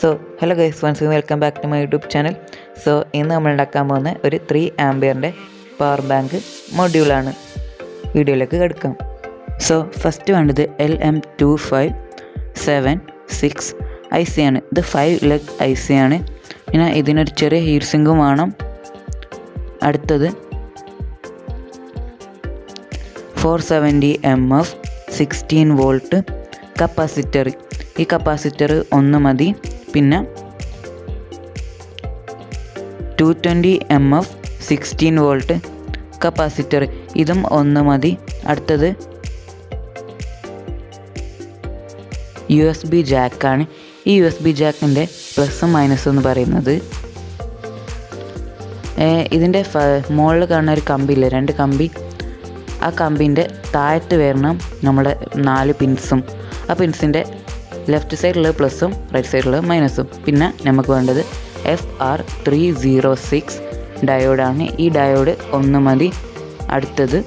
So hello guys, once welcome back to my YouTube channel. So ഇന്ന് നമ്മൾ ഉണ്ടാക്കാൻ പോകുന്ന ഒരു 3 ആംപിയറിൻ്റെ പവർ ബാങ്ക് മൊഡ്യൂളാണ്. വീഡിയോയിലേക്ക് കിടക്കാം. സോ ഫസ്റ്റ് വേണ്ടത് LM2576 IC ആണ്. ഇത് 5 ലെഗ് IC ആണ്. പിന്നെ ഇതിനൊരു ചെറിയ ഹീറ്റ് സിങ്കും വേണം. അടുത്തത് 470 mF 16 വോൾട്ട് കപ്പാസിറ്റർ. ഈ കപ്പാസിറ്റർ ഒന്ന് മതി. പിന്നെ 220 mF 16 വോൾട്ട് കപ്പാസിറ്റർ, ഇതും ഒന്ന് മതി. അടുത്തത് USB ജാക്കാണ്. ഈ USB ജാക്കിൻ്റെ പ്ലസും മൈനസും എന്ന് പറയുന്നത് ഇതിൻ്റെ മുകളിൽ കാണുന്ന ഒരു കമ്പിയില്ലേ, 2 കമ്പി, ആ കമ്പിൻ്റെ താഴത്ത് വരണം നമ്മുടെ 4 പിൻസും. ആ പിൻസിൻ്റെ ലെഫ്റ്റ് സൈഡിൽ പ്ലസും റൈറ്റ് സൈഡിൽ മൈനസും. പിന്നെ നമുക്ക് വേണ്ടത് FR306 ഡയോഡാണ്. ഈ ഡയോഡ് ഒന്ന് മതി. അടുത്തത്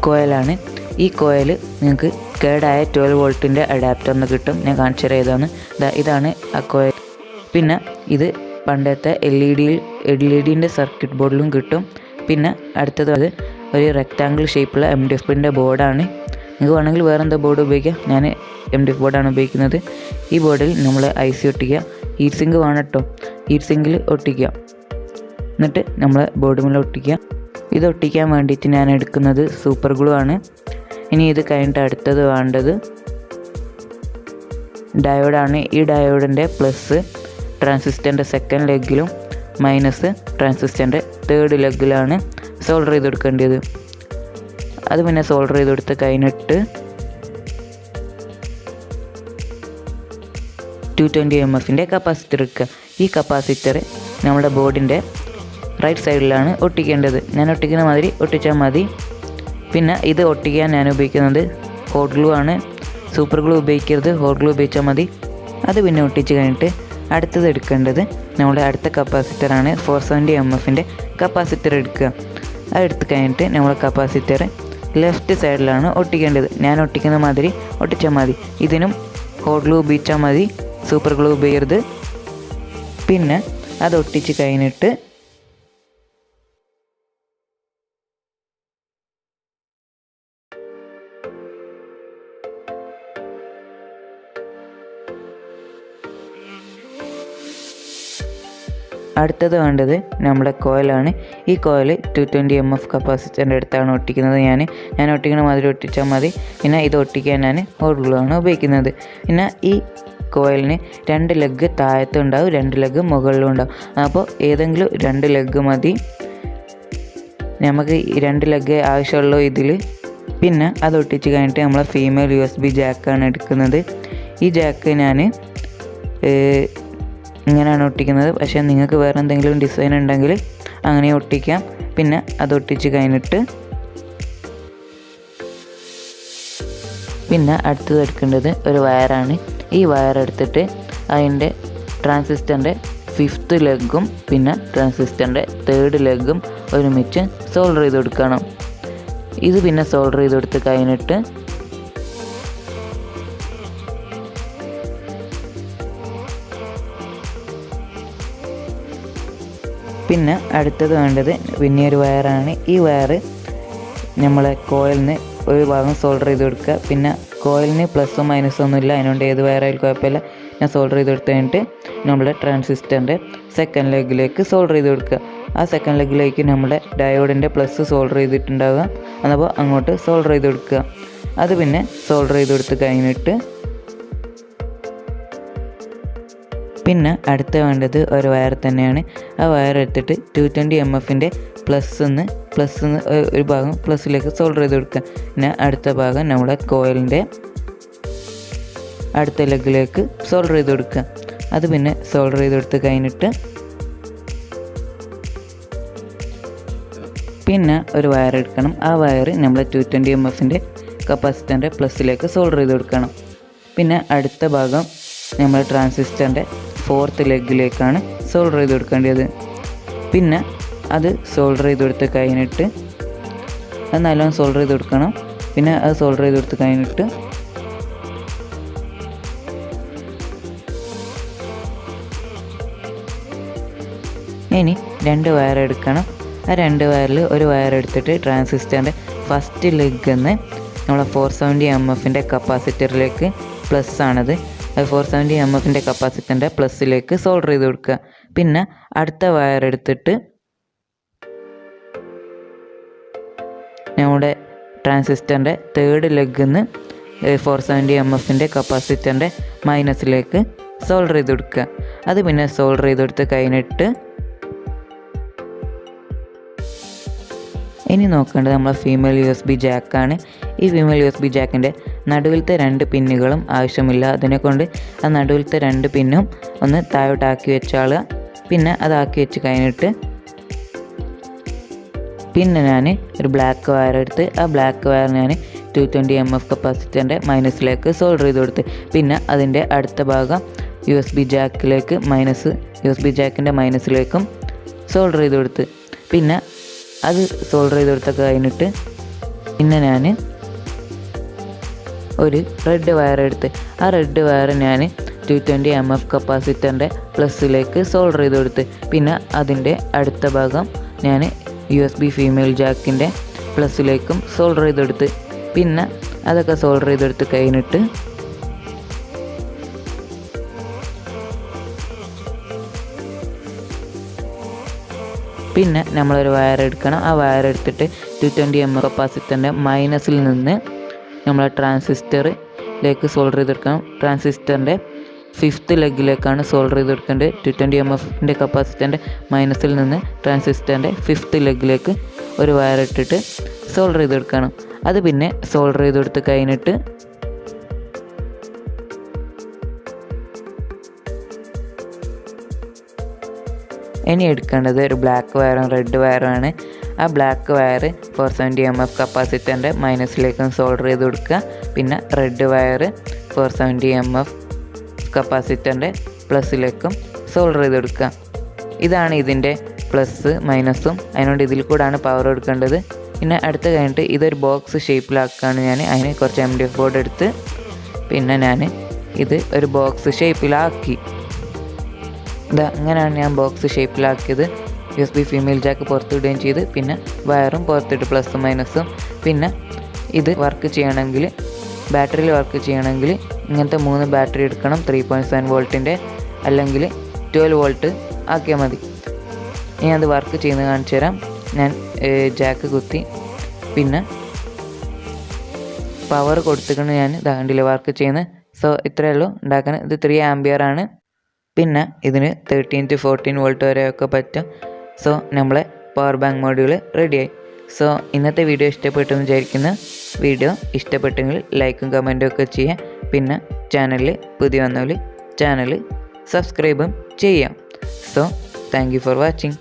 കോയിലാണ്. ഈ കോയിൽ നിങ്ങൾക്ക് കേടായ 12 വോൾട്ടിൻ്റെ അഡാപ്റ്റർ ഒന്ന് കിട്ടും. ഞാൻ കാണിച്ചു തരാം ഏതാണ്. ഇതാണ് ആ കോയിൽ. പിന്നെ ഇത് പണ്ടത്തെ LED സർക്യൂട്ട് ബോർഡിലും കിട്ടും. പിന്നെ അടുത്തത് അത് ഒരു റെക്റ്റാങ്കിൾ ഷേപ്പുള്ള MDFൻ്റെ ബോർഡാണ്. നിങ്ങൾക്ക് വേണമെങ്കിൽ വേറെ എന്താ ബോർഡ് ഉപയോഗിക്കാം. ഞാൻ MDF ബോർഡാണ് ഉപയോഗിക്കുന്നത്. ഈ ബോർഡിൽ നമ്മൾ IC ഒട്ടിക്കുക. ഹീറ്റ് സിങ്ക് വേണം കേട്ടോ. ഹീറ്റ് സിങ്കിൽ ഒട്ടിക്കുക. എന്നിട്ട് നമ്മൾ ബോർഡ് മേലെ ഒട്ടിക്കുക. ഇത് ഒട്ടിക്കാൻ വേണ്ടിയിട്ട് ഞാൻ എടുക്കുന്നത് സൂപ്പർ ഗ്ലൂ ആണ്. ഇനി ഇത് കഴിഞ്ഞിട്ട് അടുത്തത് വേണ്ടത് ഡയോഡാണ്. ഈ ഡയോഡിൻ്റെ പ്ലസ് ട്രാൻസിസ്റ്ററിൻ്റെ സെക്കൻഡ് ലെഗിലും മൈനസ് ട്രാൻസിസ്റ്ററിൻ്റെ തേർഡ് ലെഗിലാണ് സോൾഡർ ചെയ്ത് കൊടുക്കേണ്ടത്. അത് പിന്നെ സോൾഡർ ചെയ്ത് കൊടുത്ത് കഴിഞ്ഞിട്ട് 220 mFൻ്റെ കപ്പാസിറ്റർ എടുക്കുക. ഈ കപ്പാസിറ്റർ നമ്മുടെ ബോർഡിൻ്റെ റൈറ്റ് സൈഡിലാണ് ഒട്ടിക്കേണ്ടത്. ഞാൻ ഒട്ടിക്കുന്ന മാതിരി ഒട്ടിച്ചാൽ മതി. പിന്നെ ഇത് ഒട്ടിക്കാൻ ഞാൻ ഉപയോഗിക്കുന്നത് ഹോട്ട് ഗ്ലൂ ആണ്. സൂപ്പർ ഗ്ലൂ ഉപയോഗിക്കരുത്, ഹോട്ട് ഗ്ലൂ ഉപയോഗിച്ചാൽ മതി. അത് പിന്നെ ഒട്ടിച്ച് കഴിഞ്ഞിട്ട് അടുത്തത് എടുക്കേണ്ടത് നമ്മുടെ അടുത്ത കപ്പാസിറ്ററാണ്. 470 mFൻ്റെ കപ്പാസിറ്റർ എടുക്കുക. അത് എടുത്ത് കഴിഞ്ഞിട്ട് നമ്മൾ കപ്പാസിറ്റർ ലെഫ്റ്റ് സൈഡിലാണ് ഒട്ടിക്കേണ്ടത്. ഞാൻ ഒട്ടിക്കുന്ന മാതിരി ഒട്ടിച്ചാൽ മതി. ഇതിനും ഹോട്ട് ഗ്ലൂ ഉപയോഗിച്ചാൽ മതി, സൂപ്പർ ഗ്ലൂ ഉപയോഗിക്കരുത്. പിന്നെ അത് ഒട്ടിച്ച് കഴിഞ്ഞിട്ട് അടുത്തത് വേണ്ടത് നമ്മുടെ കോയിലാണ്. ഈ കോയിൽ 220 mF കപ്പാസിറ്ററിൻ്റെ അടുത്താണ് ഒട്ടിക്കുന്നത്. ഞാൻ ഒട്ടിക്കുന്ന മാതിരി ഒട്ടിച്ചാൽ മതി. പിന്നെ ഇത് ഒട്ടിക്കാൻ ഞാൻ ഹോട്ട് ഗ്ലൂ ആണ് ഉപയോഗിക്കുന്നത്. പിന്നെ ഈ കോയിലിന് 2 ലെഗ് താഴത്തും ഉണ്ടാവും, 2 ലെഗ് മുകളിലും ഉണ്ടാവും. അപ്പോൾ ഏതെങ്കിലും 2 ലെഗ് മതി. നമുക്ക് 2 ലെഗ് ആവശ്യമുള്ളൂ ഇതിൽ. പിന്നെ അത് ഒട്ടിച്ച് കഴിഞ്ഞിട്ട് നമ്മൾ ഫീമെയിൽ USB ജാക്കാണ് എടുക്കുന്നത്. ഈ ജാക്ക് ഞാൻ ഇങ്ങനെയാണ് ഒട്ടിക്കുന്നത്. പക്ഷേ നിങ്ങൾക്ക് വേറെ എന്തെങ്കിലും ഡിസൈൻ ഉണ്ടെങ്കിൽ അങ്ങനെ ഒട്ടിക്കാം. പിന്നെ അത് ഒട്ടിച്ച് കഴിഞ്ഞിട്ട് പിന്നെ അടുത്തത് എടുക്കേണ്ടത് ഒരു വയറാണ്. ഈ വയർ എടുത്തിട്ട് അതിൻ്റെ ട്രാൻസിസ്റ്ററിൻ്റെ 5th ലെഗും പിന്നെ ട്രാൻസിസ്റ്ററിൻ്റെ 3rd ലെഗും ഒരുമിച്ച് സോൾഡർ ചെയ്ത് കൊടുക്കണം. ഇത് പിന്നെ സോൾഡർ ചെയ്ത് കൊടുത്ത് കഴിഞ്ഞിട്ട് പിന്നെ അടുത്തത് വേണ്ടത് പിന്നെ ഒരു വയറാണ്. ഈ വയർ നമ്മളെ കോയിലിന് ഒരു ഭാഗം സോൾഡർ ചെയ്ത് കൊടുക്കുക. പിന്നെ കോയിലിന് പ്ലസും മൈനസും ഒന്നുമില്ല, അതിനുകൊണ്ട് ഏത് വയറായാലും കുഴപ്പമില്ല. ഞാൻ സോൾഡർ ചെയ്ത് കൊടുത്ത് കഴിഞ്ഞിട്ട് നമ്മുടെ ട്രാൻസിസ്റ്ററിൻ്റെ സെക്കൻഡ് ലെഗിലേക്ക് സോൾഡർ ചെയ്ത് കൊടുക്കുക. ആ സെക്കൻഡ് ലെഗിലേക്ക് നമ്മുടെ ഡയോഡിൻ്റെ പ്ലസ് സോൾഡർ ചെയ്തിട്ടുണ്ടാവുക. അപ്പോൾ അങ്ങോട്ട് സോൾഡർ ചെയ്ത് കൊടുക്കുക. അത് പിന്നെ സോൾഡർ ചെയ്ത് കൊടുത്ത് കഴിഞ്ഞിട്ട് പിന്നെ അടുത്ത വേണ്ടത് ഒരു വയർ തന്നെയാണ്. ആ വയർ എടുത്തിട്ട് 220 mFൻ്റെ പ്ലസ് ഒരു ഭാഗം പ്ലസ്സിലേക്ക് സോൾഡർ ചെയ്ത് കൊടുക്കുക. പിന്നെ അടുത്ത ഭാഗം നമ്മുടെ കോയിലിൻ്റെ അടുത്ത ലെഗിലേക്ക് സോൾഡർ ചെയ്ത് കൊടുക്കുക. അത് പിന്നെ സോൾഡർ ചെയ്ത് കൊടുത്ത് കഴിഞ്ഞിട്ട് പിന്നെ ഒരു വയർ എടുക്കണം. ആ വയർ നമ്മൾ 220 mFൻ്റെ കപ്പാസിറ്ററിൻ്റെ പ്ലസ്സിലേക്ക് സോൾഡർ ചെയ്ത് കൊടുക്കണം. പിന്നെ അടുത്ത ഭാഗം നമ്മൾ ട്രാൻസിസ്റ്ററിൻ്റെ 4th ലെഗിലേക്കാണ് സോൾഡർ ചെയ്ത് കൊടുക്കേണ്ടത്. പിന്നെ അത് സോൾഡർ ചെയ്ത് കൊടുത്ത് കഴിഞ്ഞിട്ട് അത് നല്ലോണം സോൾഡർ ചെയ്ത് കൊടുക്കണം. പിന്നെ അത് സോൾഡർ ചെയ്ത് കൊടുത്ത് കഴിഞ്ഞിട്ട് ഇനി 2 വയർ എടുക്കണം. ആ 2 വയറിൽ ഒരു വയർ എടുത്തിട്ട് ട്രാൻസിസ്റ്ററിൻ്റെ ഫസ്റ്റ് ലെഗിൽ നിന്ന് നമ്മളെ 470 mFൻ്റെ കപ്പാസിറ്ററിലേക്ക് പ്ലസ് ആണത്, അത് 470 mFൻ്റെ കപ്പാസിറ്ററിൻ്റെ പ്ലസ്സിലേക്ക് സോൾഡർ ചെയ്ത് കൊടുക്കുക. പിന്നെ അടുത്ത വയർ എടുത്തിട്ട് നമ്മുടെ ട്രാൻസിസ്റ്ററിൻ്റെ തേർഡ് ലെഗിൽ നിന്ന് 470 mFൻ്റെ കപ്പാസിറ്ററിൻ്റെ മൈനസിലേക്ക് സോൾഡർ ചെയ്ത് കൊടുക്കുക. അത് പിന്നെ സോൾഡർ ചെയ്ത് കൊടുത്ത് കഴിഞ്ഞിട്ട് ഇനി നോക്കേണ്ടത് നമ്മളെ ഫീമെയിൽ USB ജാക്കാണ്. ഈ ഫീമെയിൽ USB ജാക്കിൻ്റെ നടുവിലത്തെ 2 പിന്നുകളും ആവശ്യമില്ല. അതിനെക്കൊണ്ട് ആ നടുവിലത്തെ 2 പിന്നും ഒന്ന് താഴോട്ടാക്കി വെച്ചാൽ പിന്നെ അതാക്കി വെച്ച് കഴിഞ്ഞിട്ട് പിന്നെ ഞാൻ ഒരു ബ്ലാക്ക് വയർ എടുത്ത് ആ ബ്ലാക്ക് വയർ ഞാൻ 220 mF കപ്പാസിറ്ററിൻ്റെ മൈനസിലേക്ക് സോൾഡർ ചെയ്ത് കൊടുത്ത് പിന്നെ അതിൻ്റെ അടുത്ത ഭാഗം USB ജാക്കിലേക്ക് USB ജാക്കിൻ്റെ മൈനസിലേക്കും സോൾഡർ ചെയ്ത് കൊടുത്ത് പിന്നെ അത് സോൾഡർ ചെയ്ത് കൊടുത്തൊക്കെ കഴിഞ്ഞിട്ട് പിന്നെ ഞാൻ ഒരു റെഡ് വയർ എടുത്ത് ആ റെഡ് വയർ ഞാൻ 220 mF കപ്പാസിറ്ററിൻ്റെ പ്ലസ്സിലേക്ക് സോൾഡർ ചെയ്ത് കൊടുത്ത് പിന്നെ അതിൻ്റെ അടുത്ത ഭാഗം ഞാൻ USB ഫീമെയിൽ ജാക്കിൻ്റെ പ്ലസ്സിലേക്കും സോൾഡർ ചെയ്തെടുത്ത് പിന്നെ അതൊക്കെ സോൾഡർ ചെയ്തെടുത്ത് കഴിഞ്ഞിട്ട് പിന്നെ നമ്മളൊരു വയർ എടുക്കണം. ആ വയർ എടുത്തിട്ട് 220 mF കപ്പാസിറ്ററിൻ്റെ മൈനസിൽ നിന്ന് നമ്മളെ ട്രാൻസിസ്റ്ററിലേക്ക് സോൾഡർ ചെയ്തെടുക്കണം. ട്രാൻസിസ്റ്ററിൻ്റെ 5th ലെഗിലേക്കാണ് സോൾഡർ ചെയ്തെടുക്കേണ്ടത്. 220 mFൻ്റെ കപ്പാസിറ്ററിൻ്റെ മൈനസിൽ നിന്ന് ട്രാൻസിസ്റ്ററിൻ്റെ 5th ലെഗിലേക്ക് ഒരു വയർ ഇട്ടിട്ട് സോൾഡർ ചെയ്തെടുക്കണം. അത് പിന്നെ സോൾഡർ ചെയ്തെടുത്ത് കഴിഞ്ഞിട്ട് ഇനി എടുക്കേണ്ടത് ഒരു ബ്ലാക്ക് വയറും റെഡ് വയറുമാണ്. ആ ബ്ലാക്ക് വയർ 470 mF കപ്പാസിറ്ററിൻ്റെ മൈനസിലേക്കും സോൾഡർ ചെയ്ത് കൊടുക്കുക. പിന്നെ റെഡ് വയർ 470 mF കപ്പാസിറ്ററിൻ്റെ പ്ലസ്സിലേക്കും സോൾഡർ ചെയ്ത് കൊടുക്കുക. ഇതാണ് ഇതിൻ്റെ പ്ലസ് മൈനസും. അതിനോട് ഇതിൽ കൂടാണ് പവർ എടുക്കേണ്ടത്. പിന്നെ അടുത്ത് കഴിഞ്ഞിട്ട് ഇതൊരു ബോക്സ് ഷേപ്പിലാക്കുകയാണ് ഞാൻ. അതിന് കുറച്ച് MDF ബോർഡ് എടുത്ത് പിന്നെ ഞാൻ ഇത് ഒരു ബോക്സ് ഷേപ്പിലാക്കി. അങ്ങനെയാണ് ഞാൻ ബോക്സ് ഷേപ്പിലാക്കിയത്. USB ഫീമെയിൽ ജാക്ക് പുറത്തിടുകയും ചെയ്ത് പിന്നെ വയറും പുറത്തിട്ട് പ്ലസും മൈനസും. പിന്നെ ഇത് വർക്ക് ചെയ്യണമെങ്കിൽ ബാറ്ററിയിൽ വർക്ക് ചെയ്യണമെങ്കിൽ ഇങ്ങനത്തെ 3 ബാറ്ററി എടുക്കണം. 3.7 വോൾട്ടിൻ്റെ അല്ലെങ്കിൽ 12 വോൾട്ട് ആക്കിയാൽ മതി. ഇനി അത് വർക്ക് ചെയ്യുന്നത് കാണിച്ചു തരാം. ഞാൻ ജാക്ക് കുത്തി പിന്നെ പവർ കൊടുത്തിട്ട് ഞാൻ കണ്ടില്ല വർക്ക് ചെയ്യുന്നത്. സോ ഇത്രയേ ഉള്ളൂ ഉണ്ടാക്കാൻ. ഇത് 3 ആംപിയറാണ്. പിന്നെ ഇതിന് 13 to 14 വോൾട്ട് വരെയൊക്കെ പറ്റും. സോ നമ്മളെ പവർ ബാങ്ക് മോഡ്യൂൾ റെഡിയായി. സോ ഇന്നത്തെ വീഡിയോ ഇഷ്ടപ്പെട്ടെന്ന് വിചാരിക്കുന്നു. വീഡിയോ ഇഷ്ടപ്പെട്ടെങ്കിൽ ലൈക്കും കമൻറ്റും ഒക്കെ ചെയ്യാം. പിന്നെ ചാനലിൽ പുതിയ വന്നവർ ചാനൽ സബ്സ്ക്രൈബും ചെയ്യാം. So thank you for watching.